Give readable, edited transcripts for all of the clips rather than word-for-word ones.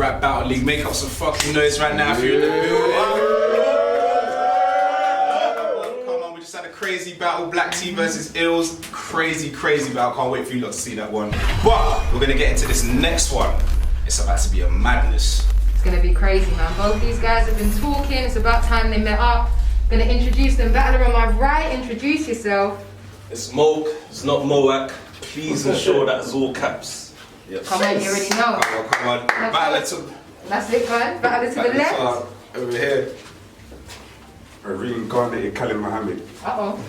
Rap Battle League. Make up some fucking noise right now if you're in the building. Come on, we just had a crazy battle. Black T versus Ills. Crazy battle. Can't wait for you lot to see that one. But we're gonna get into this next one. It's about to be a madness. It's gonna be crazy, man. Both these guys have been talking. It's about time they met up. Gonna introduce them. Battler on my right, introduce yourself. It's Moak, it's not Moak. Please ensure that it's all caps. Yep. Come on, you already know. Come on. Battler to... That's it, man. Battler to the left. Over here. A reincarnated Khalid Mohammed. Uh-oh.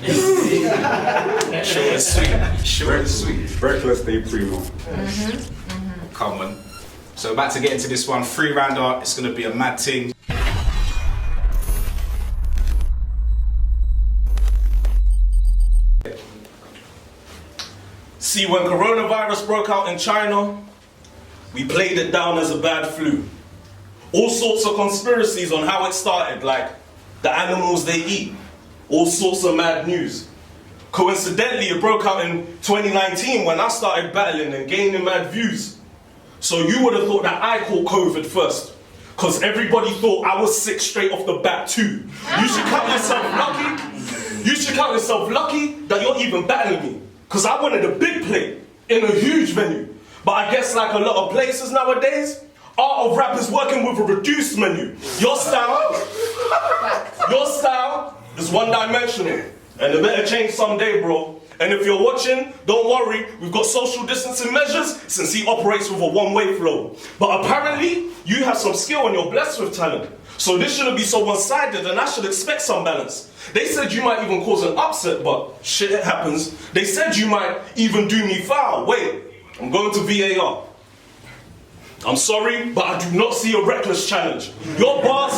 Short and sweet. Short and sweet. Recklezz day Primo. Come on. So about to get into this one. 3-rounder. It's gonna be a mad thing. See, when coronavirus broke out in China, we played it down as a bad flu. All sorts of conspiracies on how it started, like the animals they eat, all sorts of mad news. Coincidentally, it broke out in 2019 when I started battling and gaining mad views. So you would have thought that I caught COVID first, because everybody thought I was sick straight off the bat too. You should count yourself lucky. You should count yourself lucky that you're even battling me. Because I wanted a big plate in a huge venue. But I guess like a lot of places nowadays, Art of Rap is working with a reduced menu. Your style is one-dimensional. And it better change someday, bro. And if you're watching, don't worry, we've got social distancing measures since he operates with a one-way flow. But apparently, you have some skill and you're blessed with talent. So this shouldn't be so one-sided and I should expect some balance. They said you might even cause an upset, but shit, it happens. They said you might even do me foul. Wait, I'm going to VAR. I'm sorry, but I do not see a Recklezz challenge. Your bars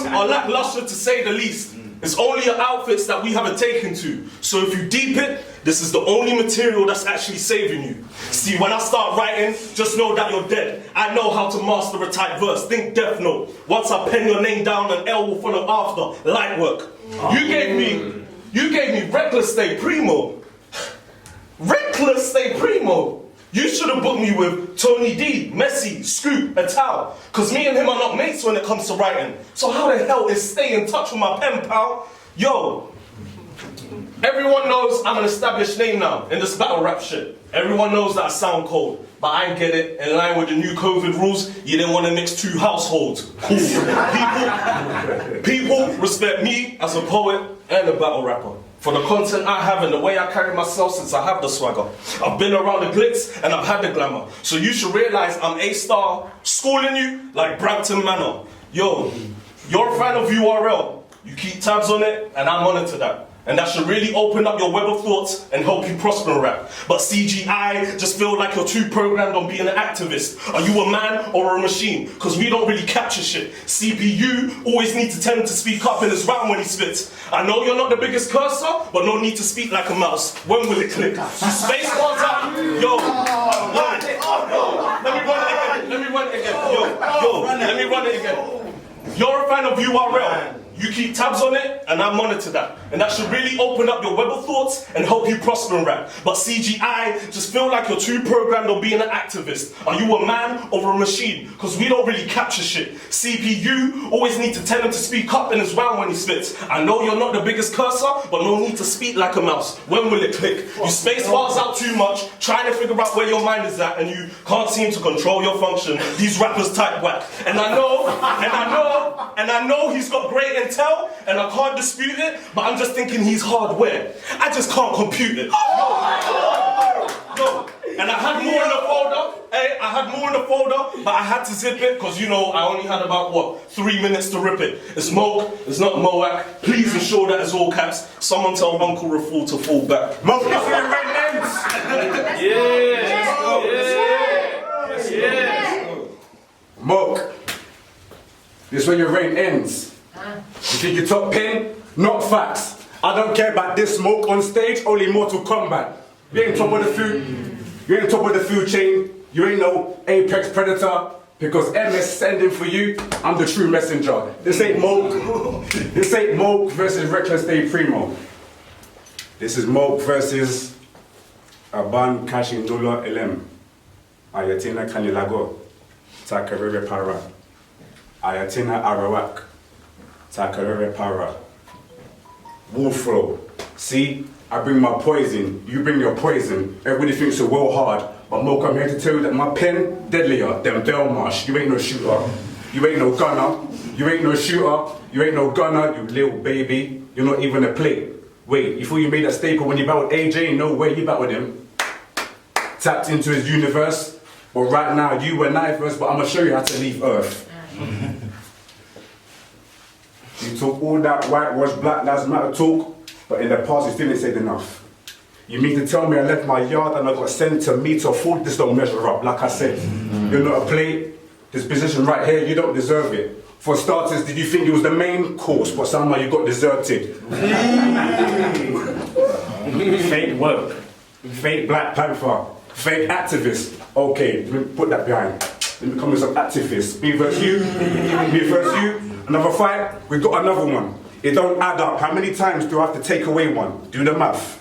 are lackluster to say the least. It's only your outfits that we haven't taken to. So if you deep it, this is the only material that's actually saving you. See, when I start writing, just know that you're dead. I know how to master a tight verse. Think Death Note. Once I pen your name down, an L will follow after. Light work. You gave me Recklezz day Primo. Recklezz day Primo. You should have booked me with Tony D, Messi, Scoop, Atal. Cause me and him are not mates when it comes to writing. So how the hell is stay in touch with my pen pal? Yo, everyone knows I'm an established name now in this battle rap shit. Everyone knows that I sound cold. But I get it, in line with the new COVID rules, you didn't want to mix two households. Cool. People respect me as a poet and a battle rapper. For the content I have and the way I carry myself since I have the swagger. I've been around the glitz and I've had the glamour. So you should realize I'm A-star, schooling you like Brampton Manor. Yo, you're a fan of URL. You keep tabs on it and I'm on it to that. And that should really open up your web of thoughts and help you prosper in rap. But CGI just feel like you're too programmed on being an activist. Are you a man or a machine? Cause we don't really capture shit. CPU always need to tend to speak up in his round when he spits. I know you're not the biggest cursor, but no need to speak like a mouse. When will it click? You space bars out. Yo, let me run it again. Let me run it again. You're a fan of URL. You keep tabs on it, and I monitor that. And that should really open up your web of thoughts and help you prosper in rap. But CGI just feel like you're too programmed on being an activist. Are you a man or a machine? Because we don't really capture shit. CPU always need to tell him to speak up in his round when he spits. I know you're not the biggest cursor, but no need to speak like a mouse. When will it click? You space bars out too much, trying to figure out where your mind is at, and you can't seem to control your function. These rappers type whack. And I know he's got great intel, and I can't dispute it, but I'm just thinking he's hardware. I just can't compute it. Yo. And I had more in the folder, but I had to zip it, because you know, I only had about, 3 minutes to rip it. It's Moak, it's not Moak. Please ensure that it's all caps. Someone tell Uncle Raful to fall back. Moak, you see the red lens? Yeah. Moak, this is where your reign ends. You think you top pin? Not facts. I don't care about this Moak on stage, only Mortal Kombat. You ain't top of the food. You ain't top of the food chain. You ain't no apex predator. Because MS sending for you, I'm the true messenger. This ain't Moak. This ain't Moak versus Recklezz day Primo. This is Moak versus Aban Kashin Dula Elem. Ayatina Kanilago. Takarere para. Ayatina Arawak. Takarere para. Wolf flow. See, I bring my poison, you bring your poison. Everybody thinks you're well hard, but Moak, I'm here to tell you that my pen deadlier than Belmarsh. You ain't no shooter. You ain't no gunner. You ain't no shooter. You ain't no gunner, you little baby. You're not even a plate. Wait, you thought you made that staple when you battled AJ? No way, you battled him. Tapped into his universe. But right now, you were first, but I'm gonna show you how to leave Earth. You talk all that whitewash, Black Lives Matter talk, but in the past you still didn't say enough. You mean to tell me I left my yard and I got sent to meet or food? This don't measure up, like I said. You're not a plate. This position right here, you don't deserve it. For starters, did you think it was the main course, but somehow you got deserted? Fake work, fake Black Panther, fake activist. Okay, let me put that behind. Let me come with some activists. Me versus you, me versus you. Another fight, we got another one. It don't add up. How many times do I have to take away one? Do the math.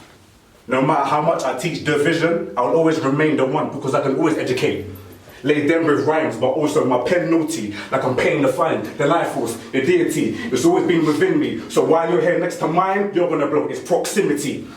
No matter how much I teach division, I'll always remain the one because I can always educate. Lay them with rhymes, but also my pen naughty, like I'm paying the fine, the life force, the deity. It's always been within me. So while you're here next to mine, you're gonna blow. It's proximity.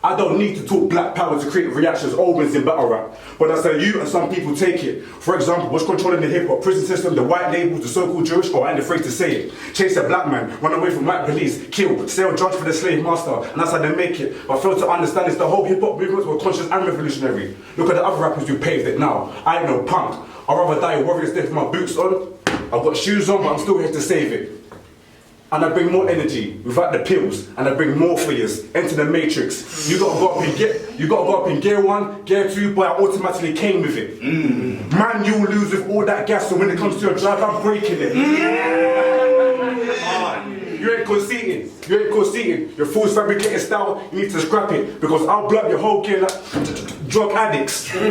I don't need to talk Black power to create reactions always in battle rap. But that's how you and some people take it. For example, what's controlling the hip-hop prison system, the white labels, the so-called Jewish, or I ain't afraid to say it. Chase a black man, run away from white police, kill, sell drugs for the slave master, and that's how they make it. But fail to understand is the whole hip-hop movements were conscious and revolutionary. Look at the other rappers who paved it now. I ain't no punk. I'd rather die a warrior's death with my boots on. I've got shoes on, but I'm still here to save it. And I bring more energy without the pills, and I bring more for you. Enter the matrix. You gotta go up in gear 1, gear 2, but I automatically came with it. Man, you lose with all that gas, so when it comes to your drive, I'm breaking it. You ain't conceited. You ain't conceited. Your false fabricated style, you need to scrap it, because I'll blow up your whole gear like drug addicts. I'm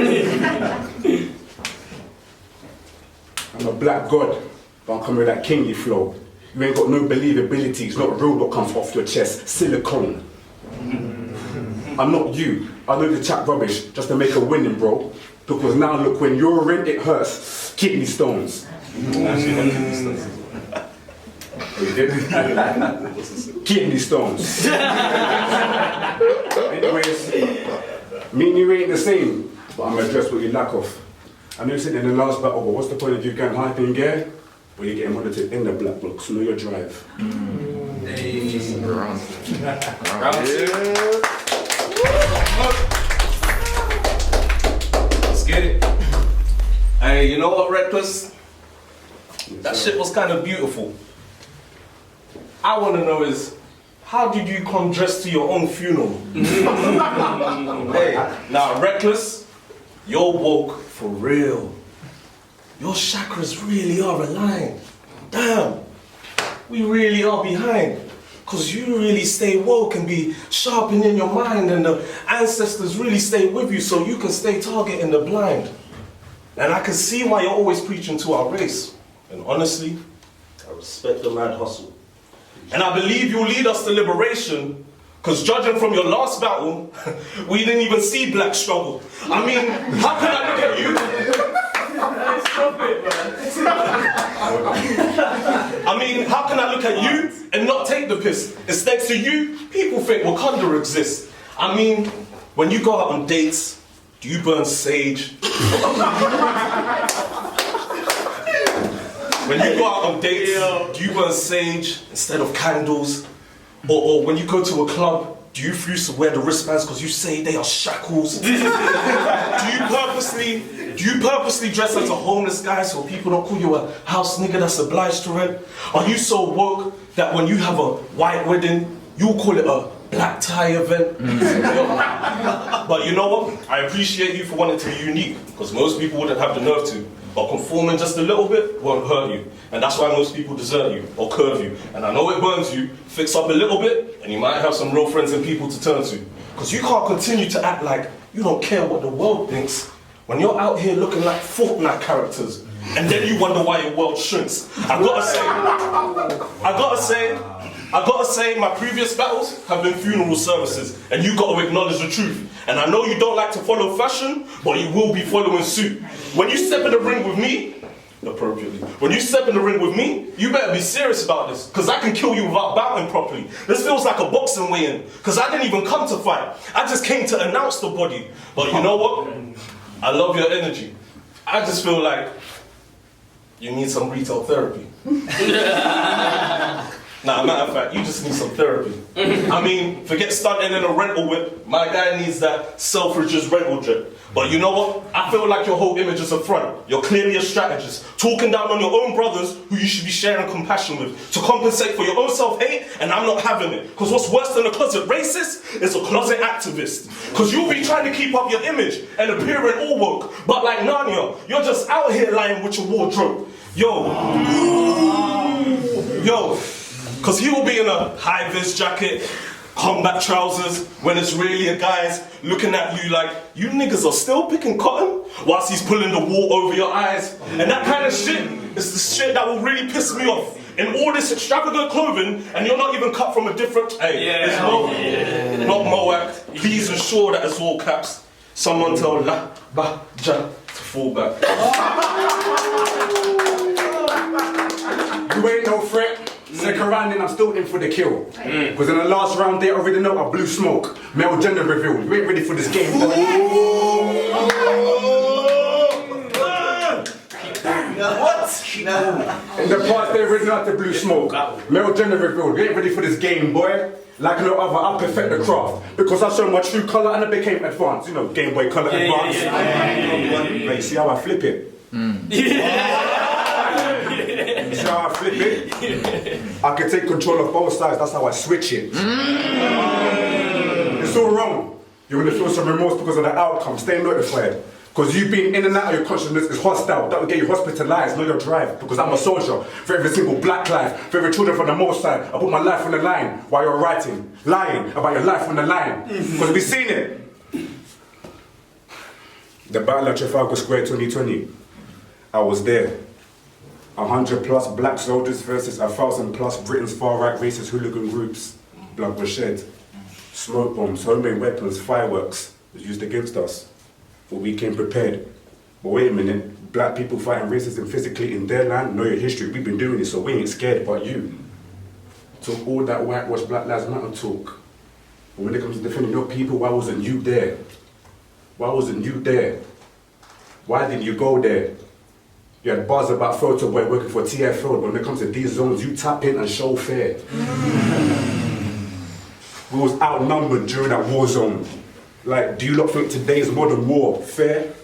a black god, but I'm coming with that kingly flow. You ain't got no believability, it's not real what comes off your chest, silicone. I'm not you, I know the chat rubbish just to make a winning, bro. Because now look, when you're in, it hurts. Kidney stones. Kidney stones. Anyways, me and you ain't the same, but I'm gonna address what you lack of. I know you said in the last battle, but what's the point of you getting hype in gear? But you're getting monitored in the black box, so know your drive. Hey. Round Let's get it. Hey, you know what, Recklezz? That shit was kind of beautiful. I want to know is, how did you come dressed to your own funeral? Hey, now Recklezz, you're woke for real. Your chakras really are aligned. Damn, we really are behind. Because you really stay woke and be sharpening your mind, and the ancestors really stay with you so you can stay targeting the blind. And I can see why you're always preaching to our race. And honestly, I respect the mad hustle. And I believe you'll lead us to liberation, because judging from your last battle, we didn't even see black struggle. I mean, how can I look at you? Stop it, man. I mean, how can I look at you and not take the piss? It's thanks to you, people think Wakanda exists. I mean, when you go out on dates, do you burn sage? When you go out on dates, do you burn sage instead of candles? Or when you go to a club, do you refuse to wear the wristbands because you say they are shackles? Do you purposely dress as a homeless guy so people don't call you a house nigga that's obliged to rent? Are you so woke that when you have a white wedding, you call it a black tie event? But you know what? I appreciate you for wanting to be unique, because most people wouldn't have the nerve to. But conforming just a little bit won't hurt you. And that's why most people desert you or curve you. And I know it burns you, fix up a little bit, and you might have some real friends and people to turn to. Because you can't continue to act like you don't care what the world thinks when you're out here looking like Fortnite characters. And then you wonder why your world shrinks. I gotta say, my previous battles have been funeral services, and you gotta acknowledge the truth. And I know you don't like to follow fashion, but you will be following suit. When you step in the ring with me, appropriately. When you step in the ring with me, you better be serious about this, because I can kill you without bowing properly. This feels like a boxing weigh-in, because I didn't even come to fight. I just came to announce the body. But you know what? I love your energy. I just feel like you need some retail therapy. Nah, matter of fact, you just need some therapy. I mean, forget stunting in a rental whip. My guy needs that Selfridges rental jet. But you know what? I feel like your whole image is a front. You're clearly a strategist, talking down on your own brothers who you should be sharing compassion with to compensate for your own self-hate, and I'm not having it. Because what's worse than a closet racist is a closet activist. Because you'll be trying to keep up your image and appearing all woke, but like Narnia, you're just out here lying with your wardrobe. Yo, because he will be in a high-vis jacket, combat trousers, when it's really a guy's looking at you like, you niggas are still picking cotton, whilst he's pulling the wool over your eyes. And that kind of shit is the shit that will really piss me off. In all this extravagant clothing, and you're not even cut from a different, it's not Moak. Please ensure that it's all caps. Someone tell La Ba Ja to fall back. You ain't no threat. Second round in, I'm still in for the kill. Because in the last round, they already know I blew smoke. Male gender reveal. You ain't ready for this game. What? In the past, they already know how to blew smoke. Male gender reveal. You ain't ready for this game, boy. Like no other, I perfect the craft. Because I showed my true colour and I became advanced. You know, Game Boy Color Advance. Hey, you see how I flip it? You see how I flip it? I can take control of both sides, that's how I switch it. It's all wrong. You're gonna feel some remorse because of the outcome. Stay notified. Because you being in and out of your consciousness is hostile. That will get you hospitalized, know your drive. Because I'm a soldier for every single black life, for every children from the most side. I put my life on the line while you're lying about your life on the line. Because we've seen it. The Battle of Trafalgar Square 2020. I was there. 100+ black soldiers versus 1,000+ Britain's far-right racist hooligan groups. Blood was shed. Smoke bombs, homemade weapons, fireworks was used against us. But we came prepared. But wait a minute, black people fighting racism physically in their land, know your history. We've been doing this, so we ain't scared about you. Talk all that whitewash Black Lives Matter talk. But when it comes to defending your people, why wasn't you there? Why wasn't you there? Why didn't you go there? You had buzz about photo boy working for TFL, but when it comes to these zones, you tap in and show fair. We was outnumbered during that war zone. Like, do you not think today's modern war fair?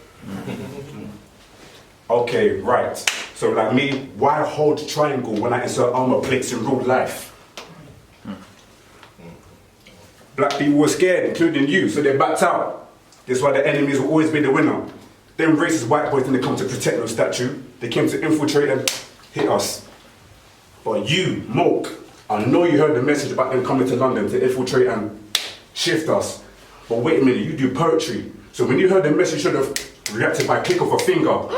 Okay, right. So like me, why hold triangle when I insert armor plates in real life? Black people were scared, including you, so they backed out. That's why the enemies will always be the winner. Them racist white boys didn't come to protect no statue. They came to infiltrate and hit us. But you, Moak, I know you heard the message about them coming to London to infiltrate and shift us. But wait a minute, you do poetry. So when you heard the message, you should have reacted by a click of a finger.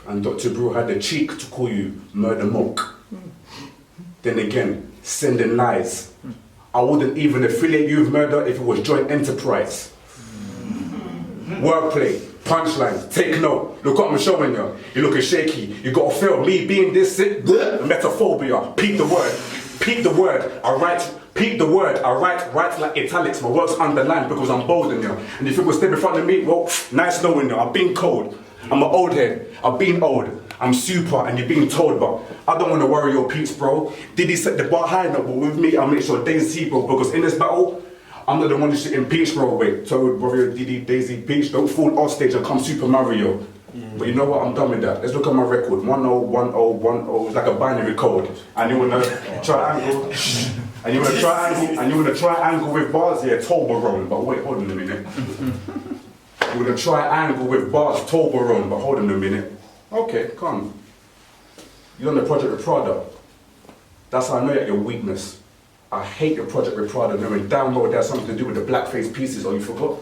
And Dr. Brew had the cheek to call you Murder Moak. Then again, sending lies. I wouldn't even affiliate you with murder if it was joint enterprise. Wordplay, punchlines, take note. Look what I'm showing you. You're looking shaky. You gotta feel me being this sick. Metaphobia. Peep the word. Peep the word. I write. Peep the word. I write like italics. My work's underlined because I'm bold in you. And if you would step in front of me, well, nice knowing you. I've been cold. I'm an old head. I've been old. I'm super and you're being told, but I don't want to worry your peeps, bro. Did he set the bar high enough? But with me, I'll make sure Daisy, bro, because in this battle, I'm not the one who should impeach, bro. Wait, Toad, Warrior, Diddy, Daisy, Peach, don't fall off stage and come Super Mario. But you know what? I'm done with that. Let's look at my record. 1-0, 1-0, 1-0. It's like a binary code. And you wanna triangle, and you wanna triangle, and you wanna triangle with bars here, Toblerone. But wait, hold on a minute. You wanna triangle with bars, Toblerone. But hold on a minute. Okay, come. You're on the project with Prada. That's how I know that your weakness. I hate your project with Prada, knowing damn well there's something to do with the blackface pieces. Oh, you forgot?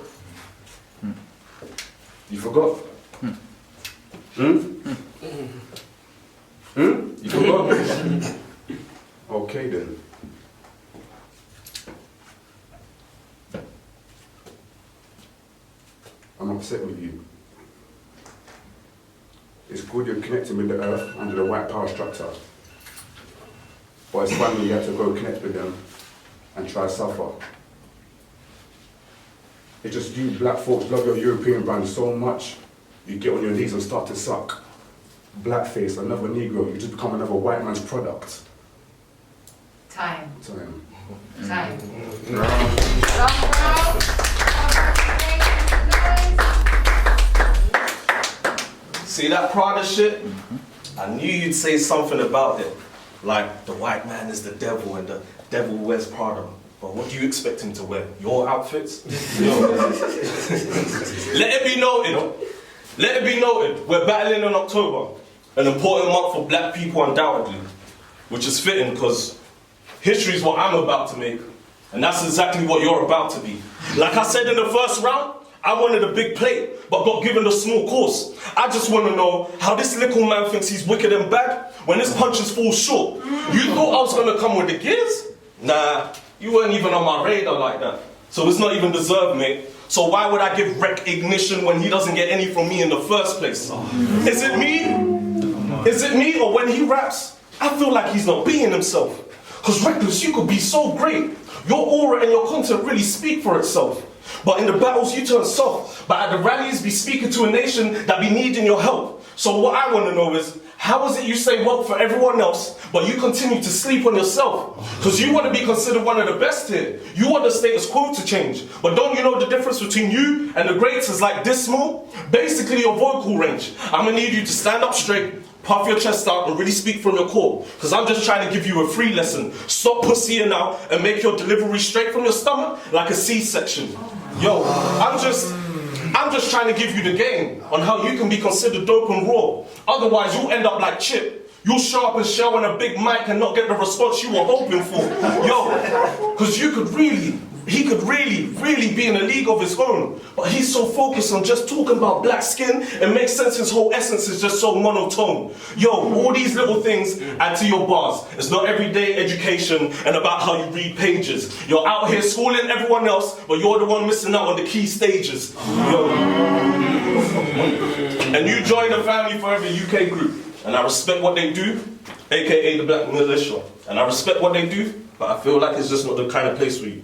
You forgot? You forgot? Okay then. I'm upset with you. It's good you're connecting with the earth under the white power structure. But it's funny you have to go connect with them and try to suffer. It's just you black folks love your European brand so much, you get on your knees and start to suck. Blackface, another Negro, you just become another white man's product. Time. Time. Time. See that Prada shit? I knew you'd say something about it. Like, the white man is the devil and the devil wears Prada. But what do you expect him to wear? Your outfits? Let it be noted. Let it be noted. We're battling in October. An important month for black people, undoubtedly. Which is fitting because history is what I'm about to make. And that's exactly what you're about to be. Like I said in the first round, I wanted a big plate, but got given a small course. I just want to know how this little man thinks he's wicked and bad when his punches fall short. You thought I was going to come with the gears? Nah, you weren't even on my radar like that. So it's not even deserved, mate. So why would I give recognition when he doesn't get any from me in the first place? Is it me? Is it me, or when he raps, I feel like he's not being himself? Because Recklezz, you could be so great. Your aura and your content really speak for itself. But in the battles, you turn soft. But at the rallies, be speaking to a nation that be needing your help. So what I want to know is, how is it you say well for everyone else, but you continue to sleep on yourself? Because you want to be considered one of the best here. You want the status quo to change. But don't you know the difference between you and the greats is like this small? Basically your vocal range. I'm going to need you to stand up straight, puff your chest out and really speak from your core. Because I'm just trying to give you a free lesson. Stop pussying out and make your delivery straight from your stomach like a C-section. Yo, I'm just trying to give you the game on how you can be considered dope and raw. Otherwise, you'll end up like Chip. You'll show up and show on a big mic and not get the response you were hoping for. Yo, because he could really be in a league of his own. But he's so focused on just talking about black skin, it makes sense his whole essence is just so monotone. Yo, all these little things add to your bars. It's not everyday education and about how you read pages. You're out here schooling everyone else, but you're the one missing out on the key stages. Yo. And you join the Family Forever UK group. And I respect what they do, aka the Black Militia. And I respect what they do, but I feel like it's just not the kind of place for you.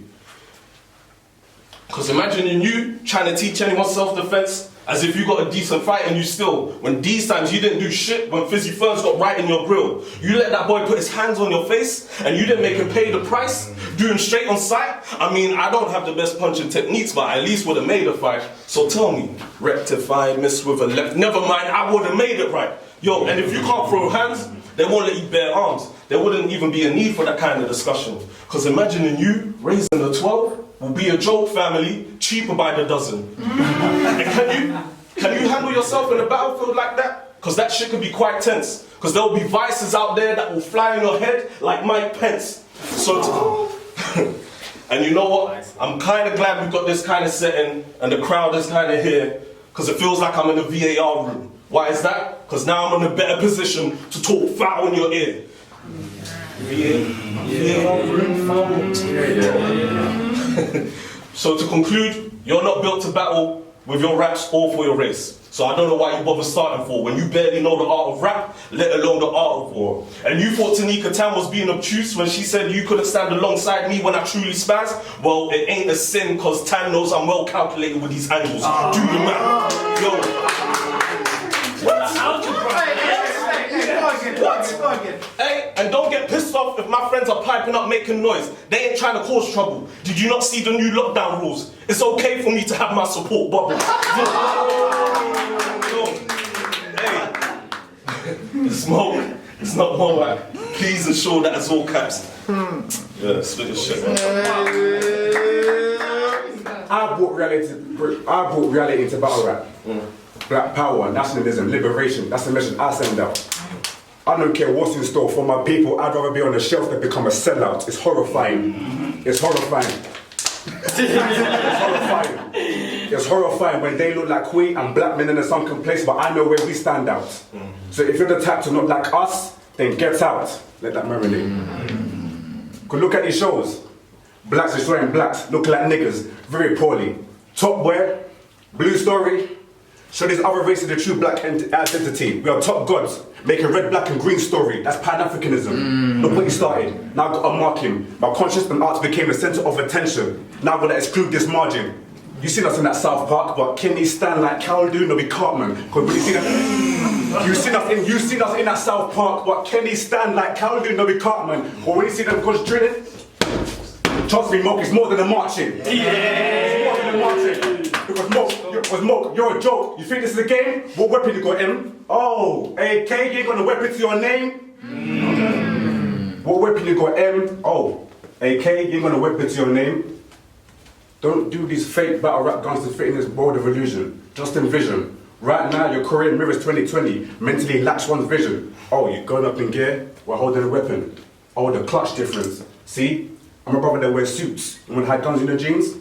Because imagining you trying to teach anyone self-defense as if you got a decent fight and you still, when these times you didn't do shit, when Fizzy Ferns got right in your grill, you let that boy put his hands on your face and you didn't make him pay the price, do him straight on sight. I mean, I don't have the best punching techniques, but I at least would have made a fight. So tell me, rectify, miss with a left, never mind, I would have made it right. Yo, and if you can't throw hands, they won't let you bear arms. There wouldn't even be a need for that kind of discussion. Because imagining you raising a 12 will be a joke, family, cheaper by the dozen. And can you handle yourself in a battlefield like that? Because that shit could be quite tense. Because there will be vices out there that will fly in your head like Mike Pence. So, and you know what? I'm kind of glad we've got this kind of setting and the crowd is kind of here. Because it feels like I'm in a VAR room. Why is that? Because now I'm in a better position to talk foul in your ear. So to conclude, you're not built to battle with your raps or for your race. So I don't know why you bother starting for when you barely know the art of rap, let alone the art of war. And you thought Tanika Tam was being obtuse when she said you couldn't stand alongside me when I truly spaz? Well, it ain't a sin because Tam knows I'm well calculated with these angles. Do the math. Yo. What? Hey, and don't get pissed off if my friends are piping up making noise. They ain't trying to cause trouble. Did you not see the new lockdown rules? It's okay for me to have my support bubble. Hey, Smoke, it's not Moak. Please ensure that it's all caps. Yeah, split your shit. I brought reality to battle rap. Black power, nationalism, liberation, that's the message I send out. I don't care what's in store for my people, I'd rather be on the shelf than become a sellout. It's horrifying. It's horrifying. It's horrifying. It's horrifying when they look like we and black men in a sunken place, but I know where we stand out. So if you're the type to not like us, then get out. Let that marinate. Cause look at these shows. Blacks destroying blacks, look like niggas, very poorly. Top Boy, Blue story. Show these other races the true black identity. We are top gods. Make a red, black and green story. That's Pan-Africanism. Look what he started. Now I've got to mark him. My conscience and art became the center of attention. Now I'm gonna exclude this margin. You seen us in that South Park, but can he stand like Carol do? No, we can't, man. Cause when you see that, you seen us in that South Park, but can he stand like Carol do? No, we can't, man. But when you see them guys drilling, trust me, Moak is more than a marching. Yeah. It's more than a marching. Because Moak, you're a joke. You think this is a game? What weapon you got, M? Oh, AK, you ain't got a weapon to your name? What weapon you got, M? Oh, AK, you ain't got a weapon to your name? Don't do these fake battle rap guns to fit in this world of illusion. Just envision. Right now, your career mirrors 2020. Mentally lacks one's vision. Oh, you going up in gear while holding a weapon. Oh, the clutch difference. See? I'm a brother that wears suits. You want to hide guns in your jeans?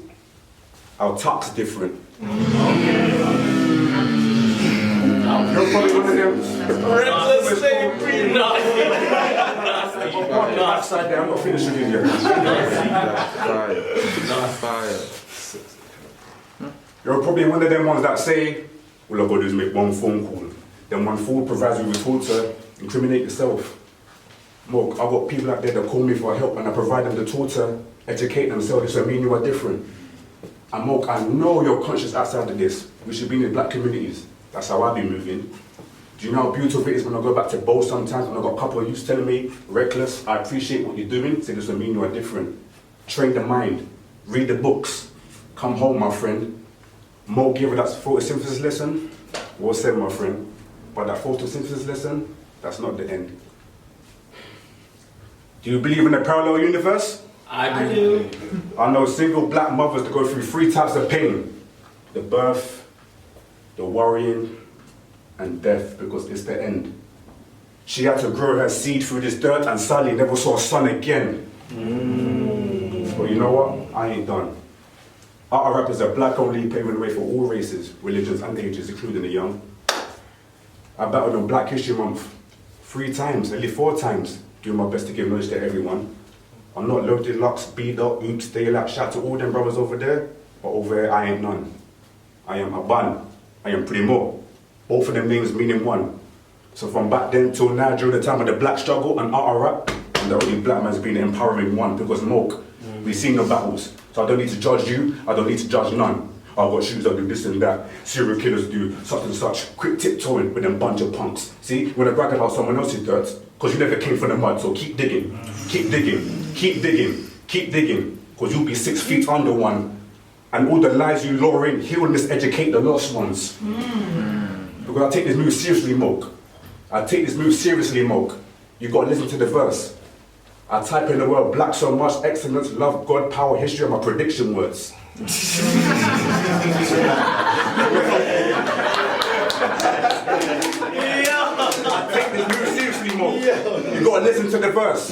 Our tuck's different. You're probably one of them. Recklezz stay free. Upside down, I'm not finished with you yet. You're probably one of them ones that say, all I've got to do is make one phone call. Then one fool provides you with tool to incriminate yourself. Moak, I've got people out there that call me for help and I provide them the tool to educate themselves. So I mean you are different. And Moak, I know you're conscious outside of this. We should be in the black communities. That's how I've been moving. Do you know how beautiful it is when I go back to Bow sometimes and I've got a couple of youths telling me, Recklezz, I appreciate what you're doing. Say this will mean you are different. Train the mind. Read the books. Come home, my friend. Moak gave her that photosynthesis lesson. Well said, my friend. But that photosynthesis lesson, that's not the end. Do you believe in a parallel universe? I do. I know single black mothers that go through 3 types of pain. The birth, the worrying, and death, because it's the end. She had to grow her seed through this dirt and sadly never saw sun again. But you know what? I ain't done. Art rap is a black only paving the way for all races, religions and ages, including the young. I battled on Black History Month 3 times, nearly 4 times, doing my best to give knowledge to everyone. I'm not loaded lux, B-dot, oops, daylight, shout to all them brothers over there, but over here I ain't none. I am Aban, I am Primo. Both of them names meaning one. So from back then till now, during the time of the black struggle and art rap, I'm the only black man's been the empowering one, because Moak, we've seen no battles. So I don't need to judge you, I don't need to judge none. I've got shoes that do this and that, serial killers do such and such, quick tiptoeing with them bunch of punks. See, when I brag about someone else's dirt, because you never came from the mud, so keep digging, keep digging, keep digging, keep digging, because you'll be 6 feet under one. And all the lies you lure in, he'll miseducate the lost ones. Because I take this move seriously, Moak. I take this move seriously, Moak. You gotta listen to the verse. I type in the word black so much, excellence, love, God, power, history are my prediction words. I take this move seriously, Moak. You gotta listen to the verse.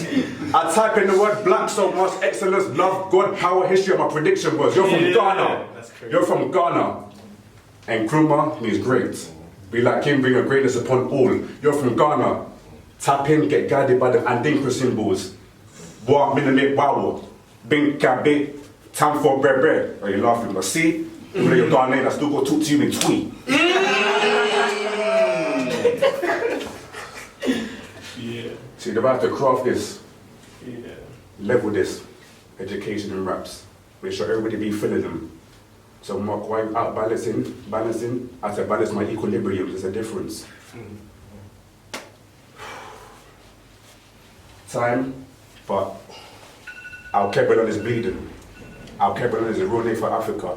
I type in the word black so much, excellence, love, God, power, history are my prediction words. You're from Ghana. You're from Ghana. And Nkrumah means great. Be like him, bring a greatness upon all. You're from Ghana. Tap in, get guided by the Andinkra symbols. Wa, miname, wawo. Bing, kabe, time for bread, bread. Are you laughing? But see, even though you're Ghanaian, I still got to talk to you in tweet. Yeah. See, they're about to craft this. Yeah. Level this. Education and raps. Make sure everybody be filling them. So Mark, why out balancing? I said balance my equilibrium, there's a difference. Time, but Al Kebanon is bleeding. Al Kebanon is a real name for Africa.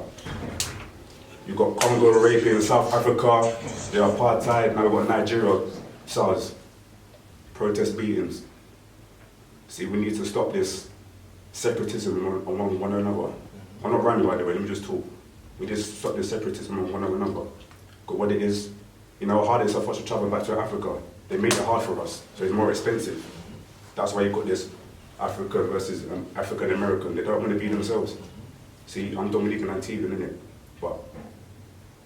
You got Congo, Arabia, in South Africa, the apartheid, now we've got Nigeria, SARS, protest beatings. See, we need to stop this separatism among one another. I'm not rhyming, by the way, let me just talk. We just stop this separatism among one another. Because what it is, you know how hard it is for us to travel back to Africa. They made it hard for us, so it's more expensive. That's why you got this Africa versus African American. They don't want to be themselves. See, I'm Dominican Antiguan, innit?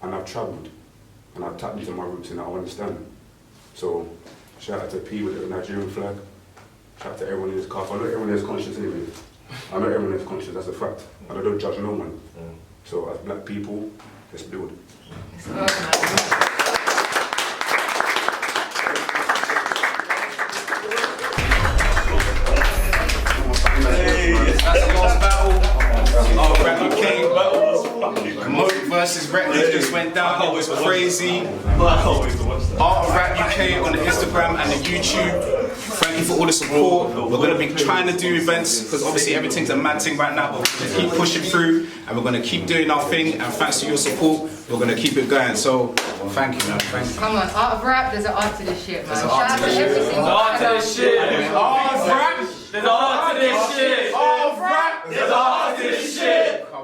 And I've travelled, and I've tapped into my roots, and I understand. So, shout out to P with the Nigerian flag. Shout out to everyone in this car. I know everyone is conscious anyway. I know everyone is conscious, that's a fact. And I don't judge no one. So as black people, Let's build. It's good, man. That's the last battle. Oh, Rap UK. Moak versus Recklezz just went down. It was crazy. Art of Rap UK on the Instagram and the YouTube. Thank you for all the support. We're going to be trying to do events because obviously everything's a mad thing right now, but we're going to keep pushing through and we're going to keep doing our thing. And thanks to your support, we're going to keep it going. So thank you, man. Thank you. Come on, Art of Rap, there's an art to this shit, man. There's an Shout art out to to this shit. every single Art to this shit. Art of Rap. There's art to this shit. Art of Rap. There's art to this shit.